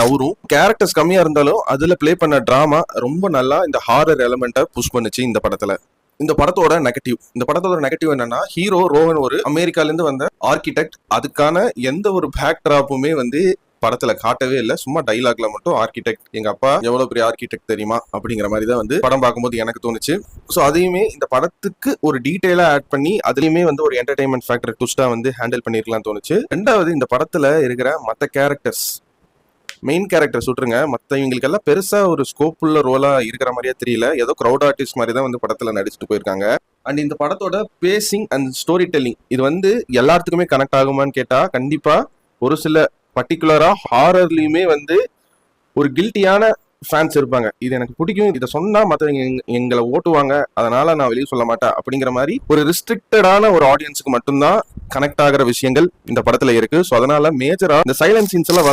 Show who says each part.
Speaker 1: அவரும் கேரக்டர்ஸ் கம்மியா இருந்தாலும் அதுல பிளே பண்ண டிராமா ரொம்ப நல்லா இந்த ஹாரர் எலமெண்ட்டை புஷ் பண்ணுச்சு இந்த படத்துல. இந்த படத்தோட நெகட்டிவ் என்னன்னா, ஹீரோ ரோஹன் ஒரு அமெரிக்கால இருந்து வந்த ஆர்கிடெக்ட். அதுக்கான எந்த ஒரு பேக் டிராப்புமே வந்து படத்துல காட்டவே இல்லை. சும்மா டைலாக்ல மட்டும் ஆர்கிடெக்ட், எங்க அப்பா எவ்வளவு பெரிய ஆர்கிடெக்ட் தெரியுமா அப்படிங்கிற மாதிரி தான் வந்து படம் பார்க்கும்போது எனக்கு தோணுச்சு. ஸோ அதையுமே இந்த படத்துக்கு ஒரு டீட்டெயிலா ஆட் பண்ணி அதுலயுமே வந்து ஒரு என்டர்டைன்மெண்ட் ஃபேக்டர் ட்விஸ்டா வந்து ஹேண்டில் பண்ணிருக்கலாம் தோணுச்சு. ரெண்டாவது, இந்த படத்துல இருக்கிற மற்ற கேரக்டர்ஸ், மெயின் கேரக்டர் சுட்டுருங்க, மற்ற இவங்களுக்கெல்லாம் பெருசா ஒரு ஸ்கோப் உள்ள ரோலா இருக்கிற மாதிரியே தெரியல. ஏதோ க்ரௌட் ஆர்டிஸ்ட் மாதிரி தான் வந்து படத்துல நடிச்சுட்டு போயிருக்காங்க. அண்ட் இந்த படத்தோட பேசிங் அண்ட் ஸ்டோரி டெல்லிங் இது வந்து எல்லாத்துக்குமே கனெக்ட் ஆகுமான்னு கேட்டா கண்டிப்பா ஒரு சில பர்டிகுலரா ஹாரர்லயுமே வந்து ஒரு கில்ட்டியான ஃபேன்ஸ் இருப்பாங்க. இது எனக்கு பிடிக்கும், இதை சொன்னா மற்றவங்க எங்களை ஓட்டுவாங்க, அதனால நான் வெளியே சொல்ல மாட்டேன் அப்படிங்கிற மாதிரி ஒரு ரிஸ்ட்ரிக்டடான ஒரு ஆடியன்ஸுக்கு மட்டும்தான் கனெக்ட் ஆகிற விஷயங்கள் இந்த படத்துல இருக்கு. ஸோ அதனால மேஜரா இந்த சைலன்ஸ் சீன்ஸ் எல்லாம்